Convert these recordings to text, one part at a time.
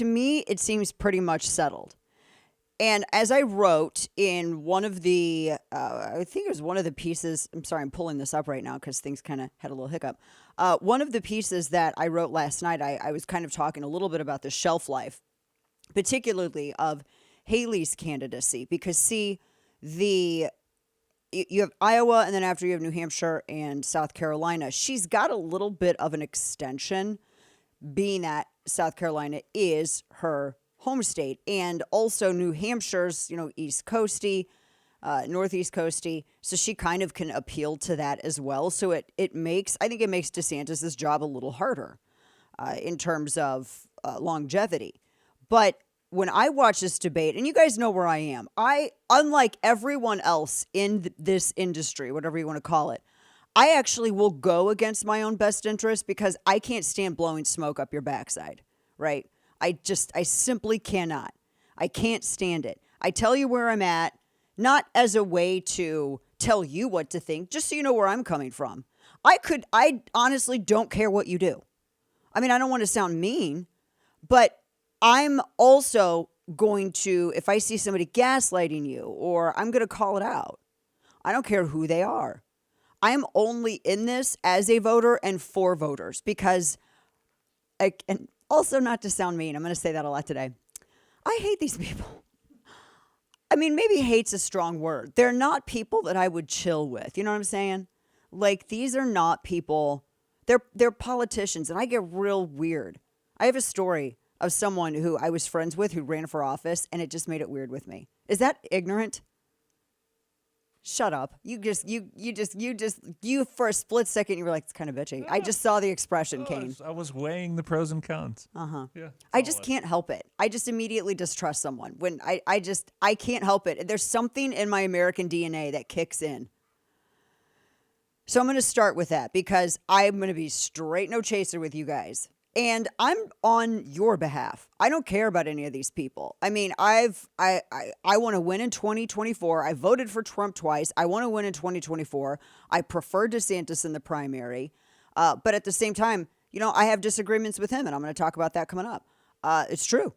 to me, it seems pretty much settled. And as I wrote in one of the, I think it was one of the pieces, I'm sorry, I'm pulling this up right now because things kind of had a little hiccup. One of the pieces that I wrote last night, I was kind of talking a little bit about the shelf life, particularly of Haley's candidacy. Because, see, you have Iowa, and then after you have New Hampshire and South Carolina. She's got a little bit of an extension, being that South Carolina is her home state, and also New Hampshire's, East Coasty, Northeast Coasty. So she kind of can appeal to that as well. So I think it makes DeSantis' job a little harder in terms of longevity. But when I watch this debate, and you guys know where I am, unlike everyone else in this industry, whatever you want to call it, I actually will go against my own best interest because I can't stand blowing smoke up your backside, right? I simply cannot. I can't stand it. I tell you where I'm at, not as a way to tell you what to think, just so you know where I'm coming from. I honestly don't care what you do. I mean, I don't want to sound mean, but I'm also going to, if I see somebody gaslighting you, or I'm going to call it out. I don't care who they are. I'm only in this as a voter and for voters because, and also not to sound mean, I'm going to say that a lot today. I hate these people. I mean, maybe hate's a strong word. They're not people that I would chill with. You know what I'm saying? Like, these are not people. They're politicians, and I get real weird. I have a story of someone who I was friends with who ran for office, and it just made it weird with me. Is that ignorant? Shut up. You for a split second, you were like, it's kind of bitchy. I just saw the expression, Kane. I was weighing the pros and cons. Yeah. I just can't help it. I just immediately distrust someone when I can't help it. There's something in my American DNA that kicks in. So I'm going to start with that because I'm going to be straight no chaser with you guys. And I'm on your behalf. I don't care about any of these people. I mean, I want to win in 2024. I voted for Trump twice. I want to win in 2024. I prefer DeSantis in the primary. But at the same time, I have disagreements with him, and I'm going to talk about that coming up. It's true.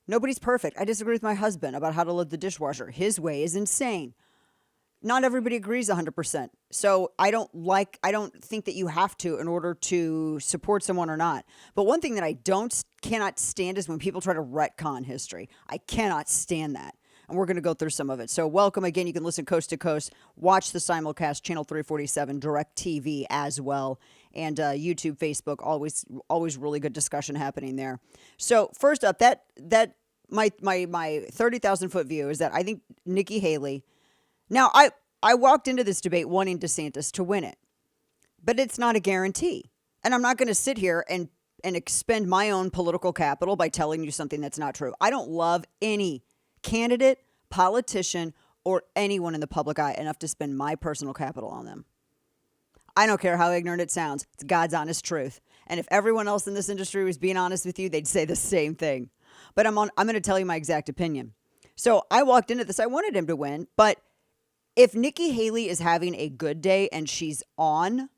Nobody's perfect. I disagree with my husband about how to load the dishwasher. His way is insane. Not everybody agrees 100%. So I don't think that you have to in order to support someone or not. But one thing that I cannot stand is when people try to retcon history. I cannot stand that. And we're going to go through some of it. So welcome again. You can listen coast to coast, watch the simulcast, channel 347, direct TV as well. And YouTube, Facebook, always really good discussion happening there. So first up, that my 30,000 foot view is that I think Nikki Haley. Now, I walked into this debate wanting DeSantis to win it, but it's not a guarantee. And I'm not going to sit here and expend my own political capital by telling you something that's not true. I don't love any candidate, politician, or anyone in the public eye enough to spend my personal capital on them. I don't care how ignorant it sounds. It's God's honest truth. And if everyone else in this industry was being honest with you, they'd say the same thing. But I'm going to tell you my exact opinion. So I walked into this. I wanted him to win, but if Nikki Haley is having a good day and she's on,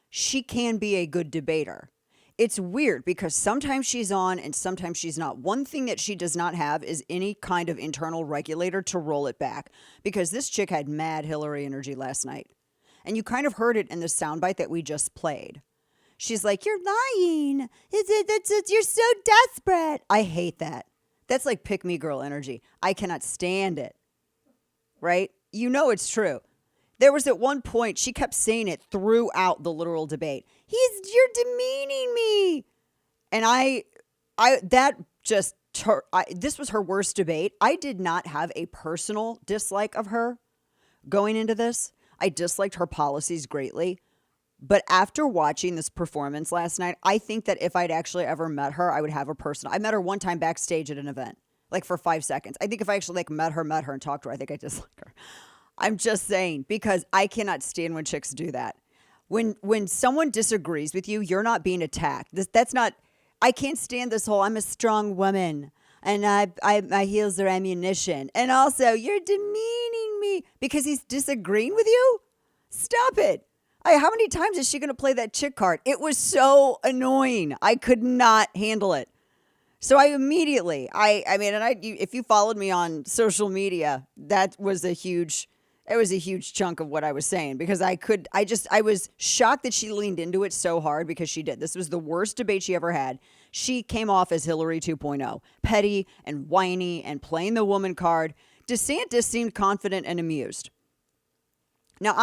she can be a good debater. It's weird because sometimes she's on and sometimes she's not. One thing that she does not have is any kind of internal regulator to roll it back, because this chick had mad Hillary energy last night. And you kind of heard it in the soundbite that we just played. She's like, you're lying. You're so desperate. I hate that. That's like pick me girl energy. I cannot stand it. Right? You know it's true. There was at one point, she kept saying it throughout the literal debate. You're demeaning me. And this was her worst debate. I did not have a personal dislike of her going into this. I disliked her policies greatly. But after watching this performance last night, I think that if I'd actually ever met her, I would have a personal. I met her one time backstage at an event. Like for 5 seconds. I think if I actually met her and talked to her, I think I dislike her. I'm just saying, because I cannot stand when chicks do that. When someone disagrees with you, you're not being attacked. That's not. I can't stand this whole I'm a strong woman and my heels are ammunition. And also, you're demeaning me because he's disagreeing with you. Stop it. How many times is she going to play that chick card? It was so annoying. I could not handle it. So I immediately, if you followed me on social media, that was a huge chunk of what I was saying, because I was shocked that she leaned into it so hard, because she did. This was the worst debate she ever had. She came off as Hillary 2.0, petty and whiny and playing the woman card. DeSantis seemed confident and amused. Now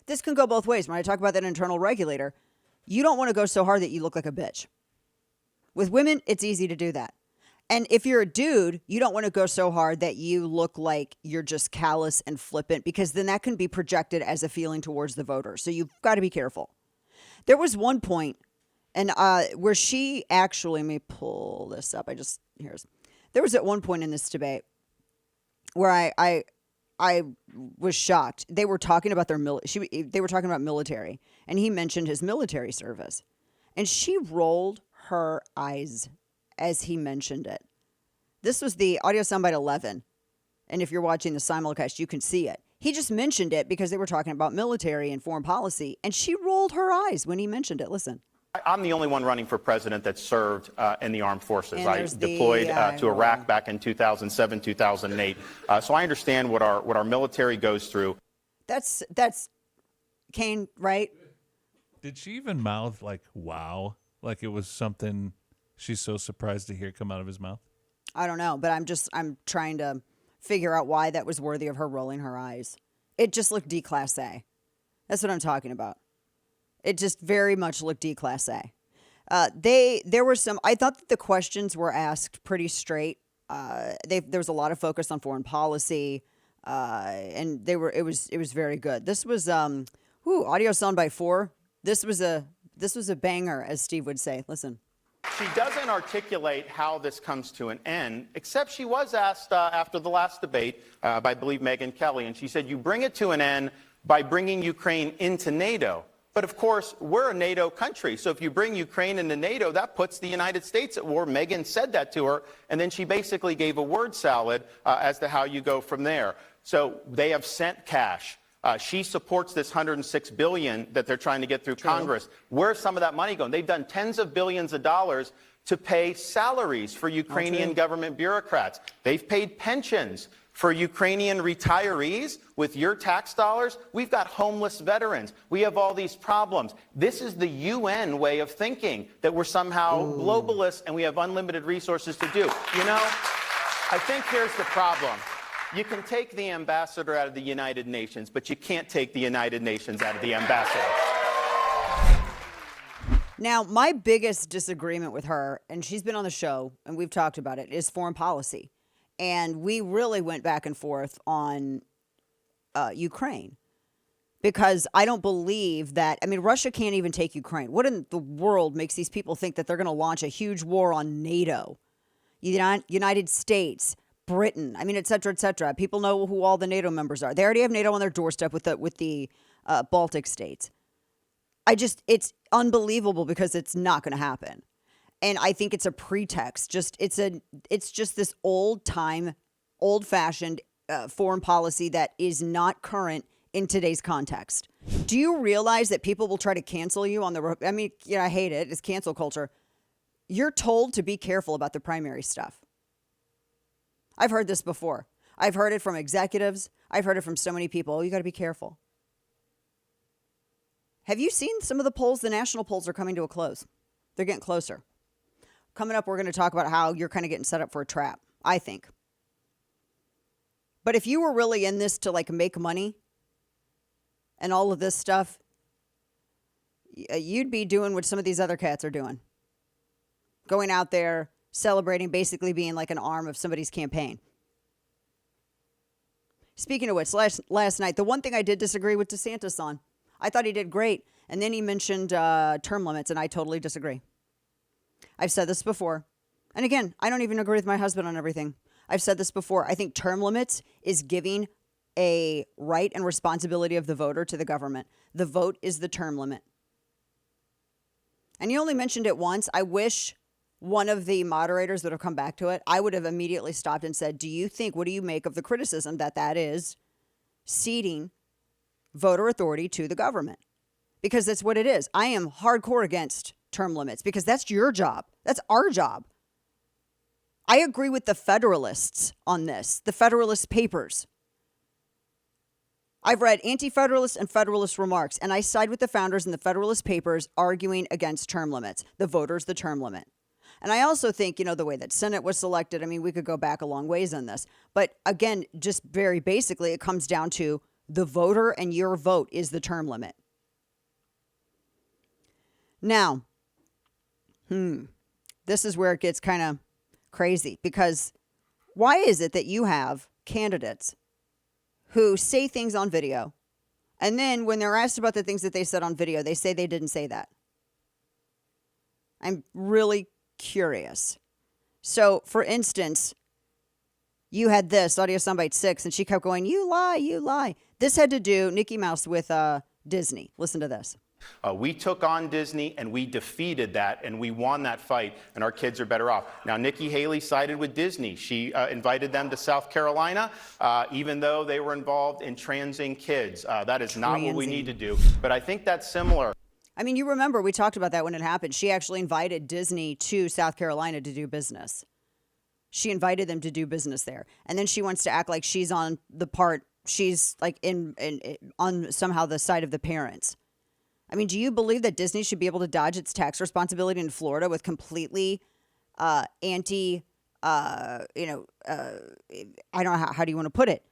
this can go both ways. When I talk about that internal regulator, you don't want to go so hard that you look like a bitch. With women, it's easy to do that. And if you're a dude, you don't want to go so hard that you look like you're just callous and flippant, because then that can be projected as a feeling towards the voter. So you've got to be careful. There was one point, and where she actually, let me pull this up. There was at one point in this debate where I was shocked. They were talking about they were talking about military, and he mentioned his military service, and she rolled her eyes as he mentioned it. This was the audio soundbite 11. And if you're watching the simulcast, you can see it. He just mentioned it because they were talking about military and foreign policy, and she rolled her eyes when he mentioned it. Listen. I'm the only one running for president that served in the armed forces. I deployed to Iraq back in 2007, 2008. So I understand what our military goes through. That's Kane, right? Did she even mouth like, wow? Like it was something she's so surprised to hear come out of his mouth? I don't know, but I'm trying to figure out why that was worthy of her rolling her eyes. It just looked D-Class A. That's what I'm talking about. It just very much looked D-Class A. There were some, I thought that the questions were asked pretty straight. There was a lot of focus on foreign policy, and it was very good. This was, audio soundbite 4. This was a banger, as Steve would say. Listen. She doesn't articulate how this comes to an end, except she was asked after the last debate by, I believe, Megyn Kelly, and she said, you bring it to an end by bringing Ukraine into NATO. But, of course, we're a NATO country, so if you bring Ukraine into NATO, that puts the United States at war. Megyn said that to her, and then she basically gave a word salad as to how you go from there. So they have sent cash. She supports this $106 billion that they're trying to get through Congress. Where's some of that money going? They've done tens of billions of dollars to pay salaries for Ukrainian government bureaucrats. They've paid pensions for Ukrainian retirees with your tax dollars. We've got homeless veterans. We have all these problems. This is the UN way of thinking, that we're somehow globalists and we have unlimited resources to do. You know, I think here's the problem. You can take the ambassador out of the United Nations, but you can't take the United Nations out of the ambassador. Now, my biggest disagreement with her, and she's been on the show, and we've talked about it, is foreign policy. And we really went back and forth on Ukraine, because I don't believe that, Russia can't even take Ukraine. What in the world makes these people think that they're going to launch a huge war on NATO, United States, Britain, et cetera, et cetera. People know who all the NATO members are. They already have NATO on their doorstep with the Baltic states. It's unbelievable, because it's not going to happen. And I think it's a pretext. It's just this old-fashioned foreign policy that is not current in today's context. Do you realize that people will try to cancel you on the, I hate it. It's cancel culture. You're told to be careful about the primary stuff. I've heard this before. I've heard it from executives. I've heard it from so many people. Oh, you got to be careful. Have you seen some of the polls? The national polls are coming to a close. They're getting closer. Coming up, we're going to talk about how you're kind of getting set up for a trap, I think. But if you were really in this to make money and all of this stuff, you'd be doing what some of these other cats are doing. Going out there, celebrating, basically being like an arm of somebody's campaign. Speaking of which, last night, the one thing I did disagree with DeSantis on, I thought he did great. And then he mentioned term limits, and I totally disagree. I've said this before. And again, I don't even agree with my husband on everything. I've said this before. I think term limits is giving a right and responsibility of the voter to the government. The vote is the term limit. And you only mentioned it once. I wish one of the moderators would have come back to it. I would have immediately stopped and said, what do you make of the criticism that is ceding voter authority to the government? Because that's what it is. I am hardcore against term limits, because that's your job. That's our job. I agree with the Federalists on this, the Federalist Papers. I've read Anti-Federalist and Federalist remarks, and I side with the founders in the Federalist Papers arguing against term limits, the voters, the term limit. And I also think, the way that Senate was selected, I mean, we could go back a long ways on this. But again, just very basically, it comes down to the voter, and your vote is the term limit. Now, this is where it gets kind of crazy, because why is it that you have candidates who say things on video, and then when they're asked about the things that they said on video, they say they didn't say that? I'm really curious. So, for instance, you had this, audio soundbite 6, and she kept going, you lie, you lie. This had to do, Nikki Mouse, with Disney. Listen to this. We took on Disney, and we defeated that, and we won that fight, and our kids are better off. Now, Nikki Haley sided with Disney. She invited them to South Carolina, even though they were involved in transing kids. That is not what we need to do, but I think that's similar. I mean, you remember we talked about that when it happened. She actually invited Disney to South Carolina to do business. She invited them to do business there. And then she wants to act like she's on the part, she's like on somehow the side of the parents. I mean, do you believe that Disney should be able to dodge its tax responsibility in Florida with completely I don't know, how do you want to put it?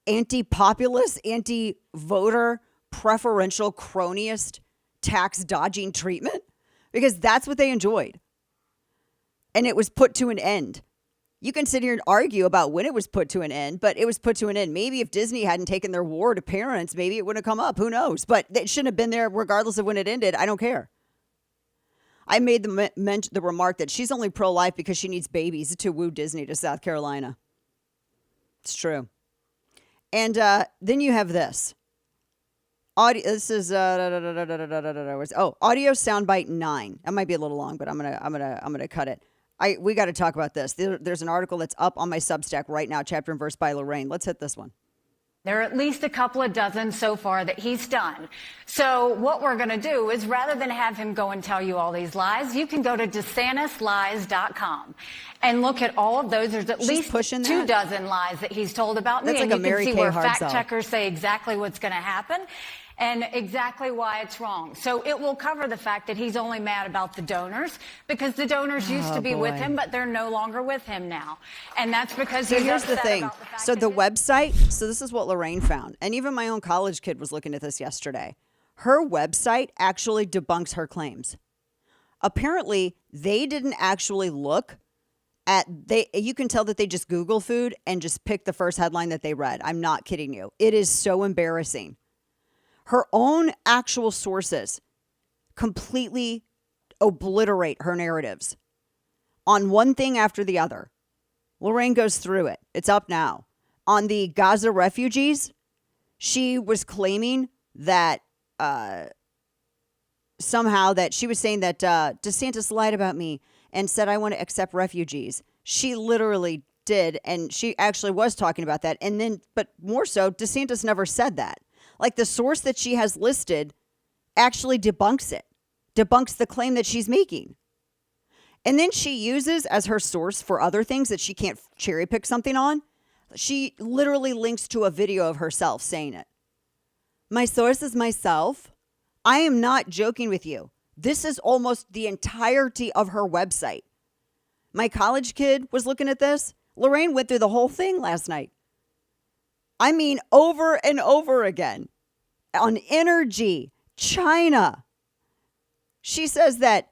Anti-populist, anti-voter, preferential, cronyist, tax dodging treatment? Because that's what they enjoyed. And it was put to an end. You can sit here and argue about when it was put to an end, but it was put to an end. Maybe if Disney hadn't taken their war to parents, maybe it wouldn't have come up. Who knows? But it shouldn't have been there regardless of when it ended. I don't care. I made the remark that she's only pro-life because she needs babies to woo Disney to South Carolina. It's true. And then you have this. This is audio soundbite 9. That might be a little long, but I'm gonna cut it. We got to talk about this. There's an article that's up on my Substack right now, chapter and verse by Lorraine. Let's hit this one. There are at least a couple of dozen so far that he's done. So what we're going to do is, rather than have him go and tell you all these lies, you can go to DeSantisLies.com and look at all of those. There's at least 2 dozen lies that he's told about me. That's like and you a Mary can see Kay where hard fact sell. checkers say exactly what's going to happen and exactly why it's wrong. So it will cover the fact that he's only mad about the donors because the donors used to be with him, but they're no longer with him now. And that's because So here's the thing. So the website, so this is what Lorraine found. And even my own college kid was looking at this yesterday. Her website actually debunks her claims. Apparently, they didn't actually look at, you can tell that they just Google food and just pick the first headline that they read. I'm not kidding you. It is so embarrassing. Her own actual sources completely obliterate her narratives on one thing after the other. Lorraine goes through it. It's up now. On the Gaza refugees, she was claiming that somehow that she was saying that DeSantis lied about me and said I want to accept refugees. She literally did, and she actually was talking about that. And then, but more so, DeSantis never said that. Like the source that she has listed actually debunks it, debunks the claim that she's making. And then she uses as her source for other things that she can't cherry pick something on. She literally links to a video of herself saying it. My source is myself. I am not joking with you. This is almost the entirety of her website. My college kid was looking at this. Lorraine went through the whole thing last night. I mean, over and over again. On energy, China. She says that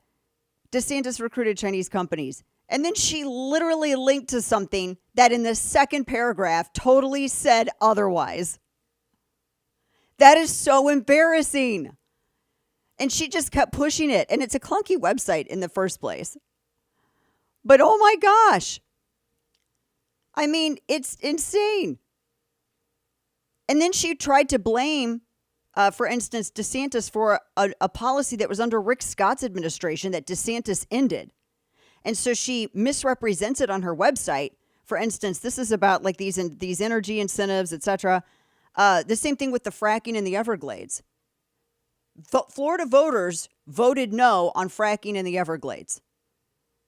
DeSantis recruited Chinese companies. And then she literally linked to something that in the second paragraph totally said otherwise. That is so embarrassing. And she just kept pushing it. And it's a clunky website in the first place. But oh my gosh. I mean, it's insane. And then she tried to blame, for instance, DeSantis for a policy that was under Rick Scott's administration that DeSantis ended. And so she misrepresents it on her website. For instance, this is about like these energy incentives, etc. The same thing with the fracking in the Everglades. Florida voters voted no on fracking in the Everglades.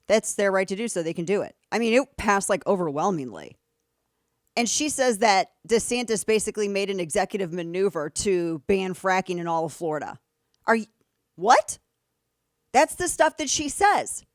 That's their right to do so. They can do it. I mean, it passed like overwhelmingly. And she says that DeSantis basically made an executive maneuver to ban fracking in all of Florida. What? That's the stuff that she says.